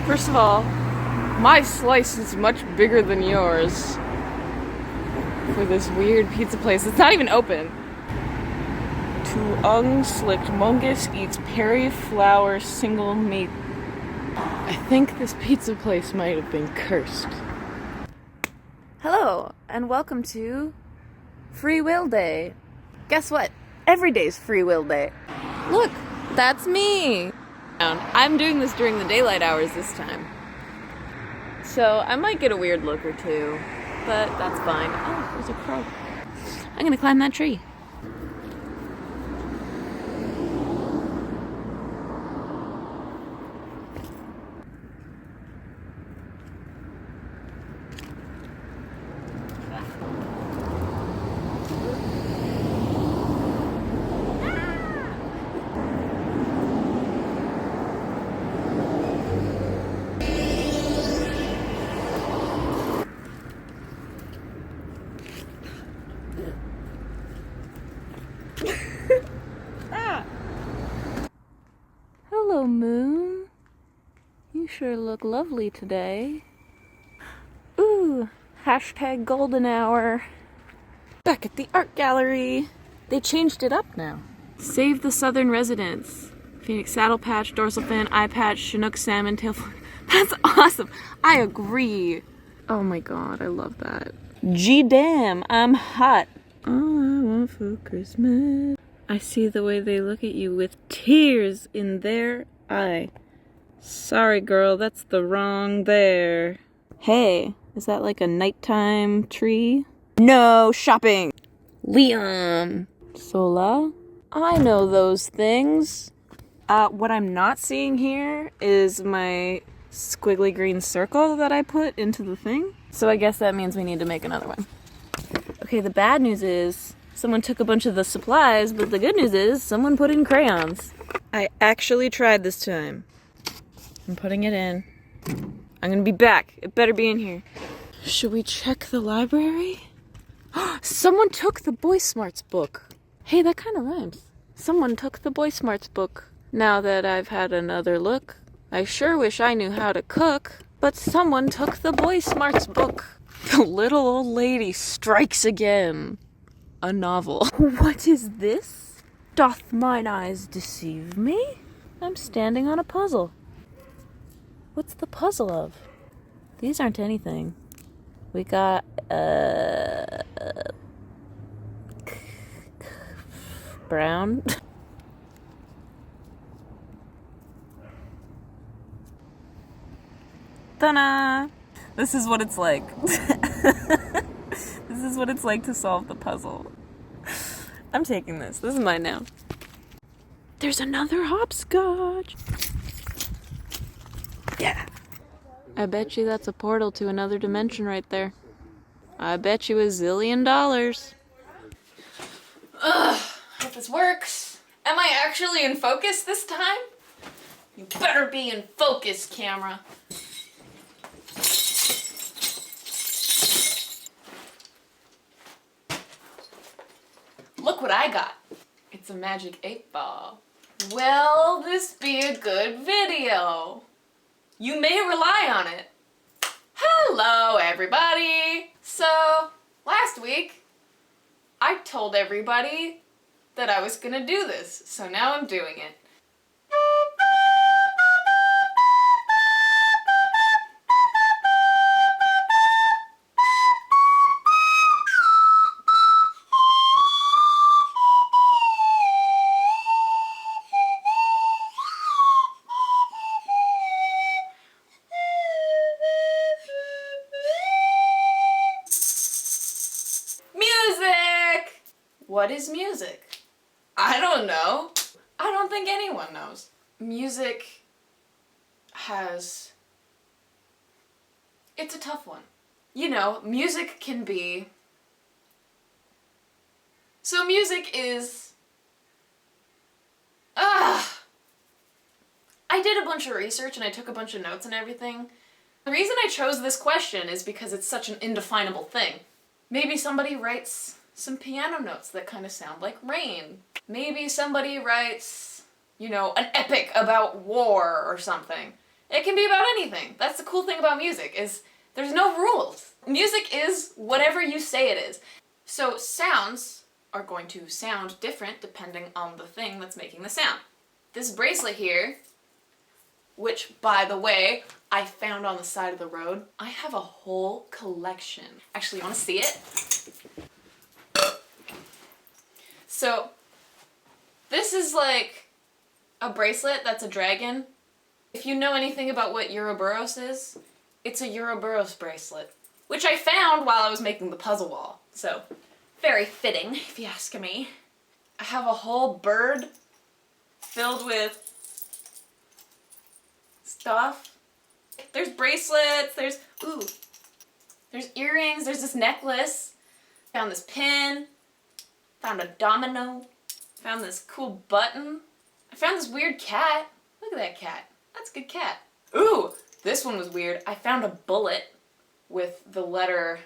First of all, my slice is much bigger than yours for this weird pizza place. It's not even open. To unslicked mungus eats Perry flour single meat. I think this pizza place might have been cursed. Hello, and welcome to Free Will Day. Guess what? Every day's Free Will Day. Look, that's me. I'm doing this during the daylight hours this time. So I might get a weird look or two, but that's fine. Oh, there's a crow. I'm gonna climb that tree. Hello, Moon. You sure look lovely today. Ooh, hashtag golden hour. Back at the art gallery. They changed it up now. Save the southern residents. Phoenix saddle patch, dorsal fin, eye patch, Chinook salmon, tail. That's awesome. I agree. Oh my god, I love that. Gee damn, I'm hot. All I want for Christmas. I see the way they look at you with tears in their eye. Sorry, girl, that's the wrong there. Hey, is that like a nighttime tree? No shopping! Liam. Sola? I know those things. What I'm not seeing here is my squiggly green circle that I put into the thing. So I guess that means we need to make another one. Okay, the bad news is someone took a bunch of the supplies, but the good news is someone put in crayons. I actually tried this time. I'm putting it in. I'm gonna be back. It better be in here. Should we check the library? Someone took the Boy Smarts book. Hey, that kind of rhymes. Someone took the Boy Smarts book. Now that I've had another look, I sure wish I knew how to cook, but someone took the Boy Smarts book. The little old lady strikes again. A novel. What is this? Doth mine eyes deceive me? I'm standing on a puzzle. What's the puzzle of? These aren't anything. We got, brown. Ta-da! This is what it's like. This is what it's like to solve the puzzle. I'm taking this. This is mine now. There's another hopscotch. Yeah. I bet you that's a portal to another dimension right there. I bet you $1 zillion. Ugh, hope this works. Am I actually in focus this time? You better be in focus, camera. Look what I got. It's a magic 8-ball. Will this be a good video? You may rely on it. Hello, everybody. So, last week, I told everybody that I was gonna do this, so now I'm doing it. What is music? I don't know. I don't think anyone knows. Music has... It's a tough one. You know, music can be... So music is... I did a bunch of research and I took a bunch of notes and everything. The reason I chose this question is because it's such an indefinable thing. Maybe somebody writes some piano notes that kind of sound like rain. Maybe somebody writes, you know, an epic about war or something. It can be about anything. That's the cool thing about music, is there's no rules. Music is whatever you say it is. So sounds are going to sound different depending on the thing that's making the sound. This bracelet here, which, by the way, I found on the side of the road, I have a whole collection. Actually, you want to see it? So, this is like a bracelet that's a dragon. If you know anything about what Ouroboros is, it's a Ouroboros bracelet, which I found while I was making the puzzle wall. So, very fitting, if you ask me. I have a whole bird filled with stuff. There's bracelets, there's earrings, there's this necklace. Found this pin, found a domino, found this cool button. I found this weird cat. Look at that cat. That's a good cat. Ooh, this one was weird. I found a bullet with the letter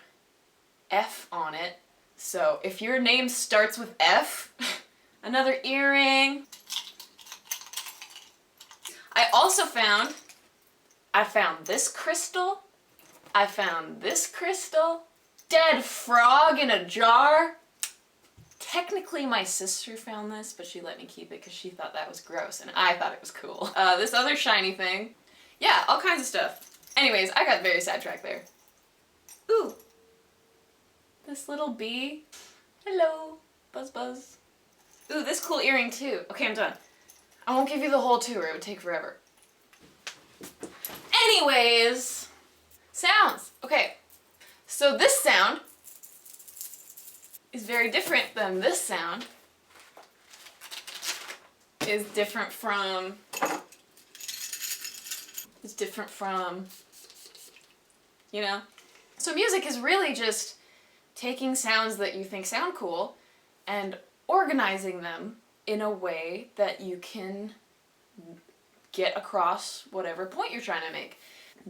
F on it. So if your name starts with F, another earring. I also found this crystal. I found this crystal. Dead frog in a jar. Technically my sister found this, but she let me keep it because she thought that was gross and I thought it was cool. This other shiny thing. Yeah, all kinds of stuff. Anyways, I got very sidetracked there. Ooh. This little bee. Hello. Buzz buzz. Ooh, this cool earring too. Okay, I'm done. I won't give you the whole tour, it would take forever. Anyways, sounds. Okay, so this sound is very different than this sound. Is different from, you know? So music is really just taking sounds that you think sound cool and organizing them in a way that you can get across whatever point you're trying to make.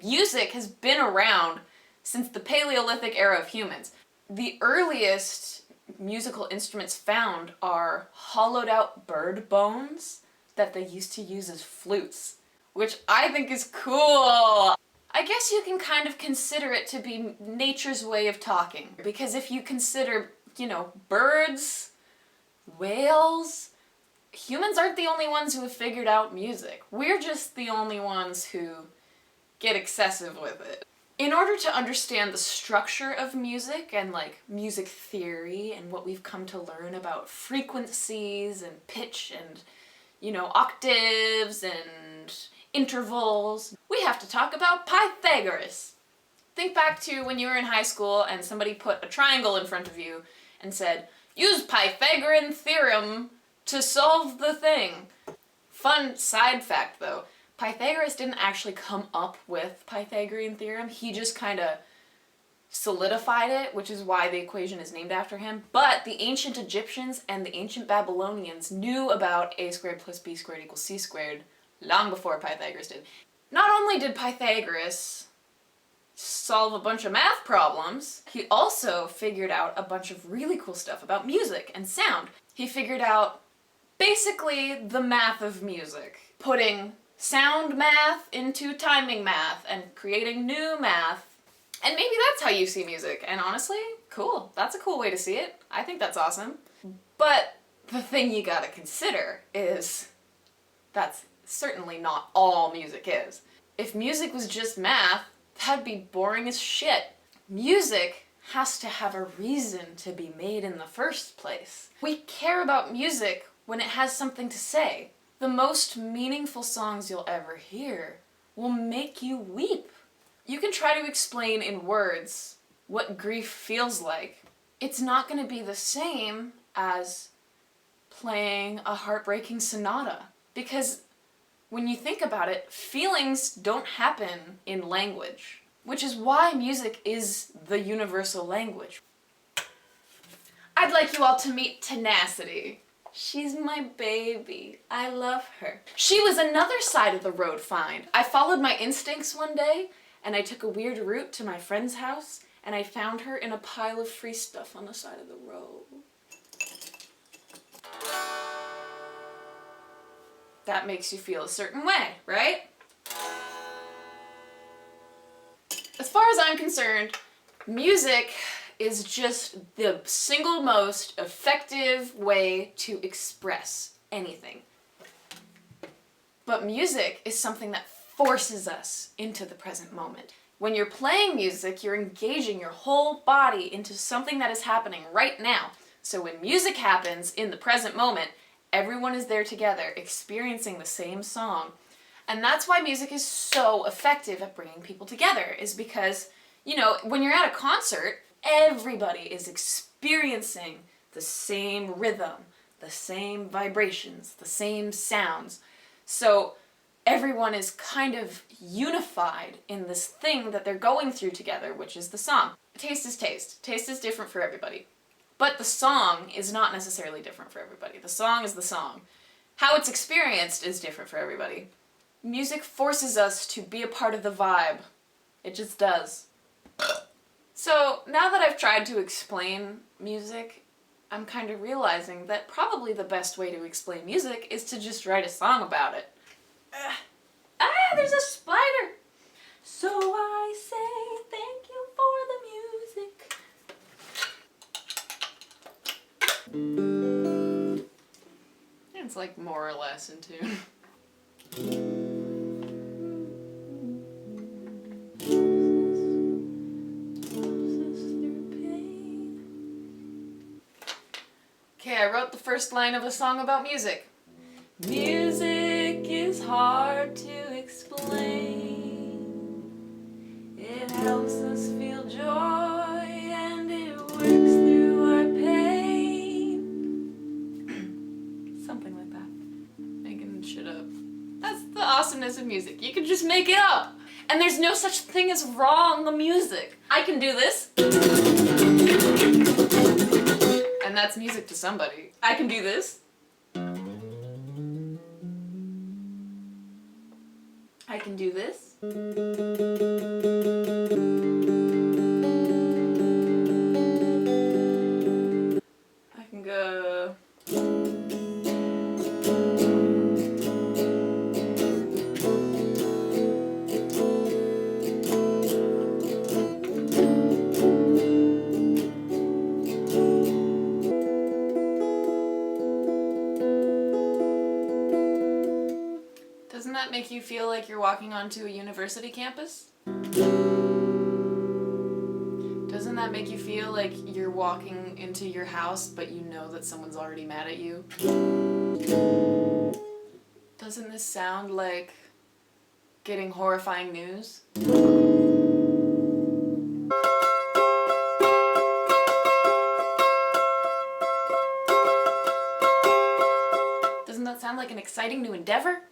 Music has been around since the Paleolithic era of humans. The earliest musical instruments found are hollowed out bird bones that they used to use as flutes, which I think is cool. I guess you can kind of consider it to be nature's way of talking, because if you consider, you know, birds, whales, humans aren't the only ones who have figured out music. We're just the only ones who get excessive with it. In order to understand the structure of music and like music theory and what we've come to learn about frequencies and pitch and, you know, octaves and intervals, we have to talk about Pythagoras. Think back to when you were in high school and somebody put a triangle in front of you and said, use Pythagorean theorem to solve the thing. Fun side fact though, Pythagoras didn't actually come up with Pythagorean theorem, he just kind of solidified it, which is why the equation is named after him. But the ancient Egyptians and the ancient Babylonians knew about a squared plus b squared equals c squared long before Pythagoras did. Not only did Pythagoras solve a bunch of math problems, he also figured out a bunch of really cool stuff about music and sound. He figured out basically the math of music, putting sound math into timing math and creating new math. And maybe that's how you see music. And honestly, cool. That's a cool way to see it. I think that's awesome. But the thing you gotta consider is that's certainly not all music is. If music was just math, that'd be boring as shit. Music has to have a reason to be made in the first place. We care about music when it has something to say. The most meaningful songs you'll ever hear will make you weep. You can try to explain in words what grief feels like. It's not going to be the same as playing a heartbreaking sonata, because when you think about it, feelings don't happen in language, which is why music is the universal language. I'd like you all to meet Tenacity. She's my baby. I love her. She was another side of the road find. I followed my instincts one day and I took a weird route to my friend's house and I found her in a pile of free stuff on the side of the road. That makes you feel a certain way, right? As far as I'm concerned, music is just the single most effective way to express anything. But music is something that forces us into the present moment. When you're playing music, you're engaging your whole body into something that is happening right now. So when music happens in the present moment, everyone is there together, experiencing the same song. And that's why music is so effective at bringing people together, is because, you know, when you're at a concert, everybody is experiencing the same rhythm, the same vibrations, the same sounds. So everyone is kind of unified in this thing that they're going through together, which is the song. Taste is taste. Taste is different for everybody. But the song is not necessarily different for everybody. The song is the song. How it's experienced is different for everybody. Music forces us to be a part of the vibe. It just does. So now that I've tried to explain music, I'm kind of realizing that probably the best way to explain music is to just write a song about it. There's a spider! So I say thank you for the music. It's like more or less in tune. Okay, I wrote the first line of a song about music. Music is hard to explain. It helps us feel joy and it works through our pain. Something like that. Making shit up. That's the awesomeness of music. You can just make it up. And there's no such thing as wrong music. I can do this. And that's music to somebody. I can do this. I can do this. I can go. Doesn't that make you feel like you're walking onto a university campus? Doesn't that make you feel like you're walking into your house, but you know that someone's already mad at you? Doesn't this sound like getting horrifying news? Doesn't that sound like an exciting new endeavor?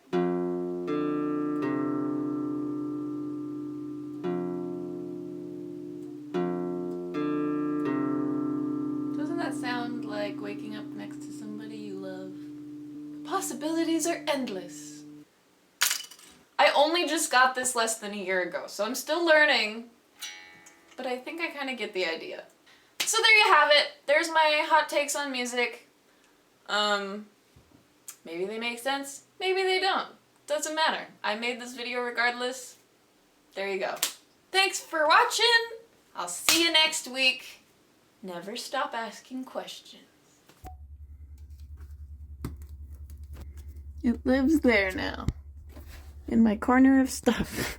Sound like waking up next to somebody you love. The possibilities are endless. I only just got this less than a year ago, so I'm still learning, but I think I kind of get the idea. So there you have it. There's my hot takes on music. Maybe they make sense, maybe they don't. Doesn't matter. I made this video regardless. There you go. Thanks for watching. I'll see you next week. Never stop asking questions. It lives there now, in my corner of stuff.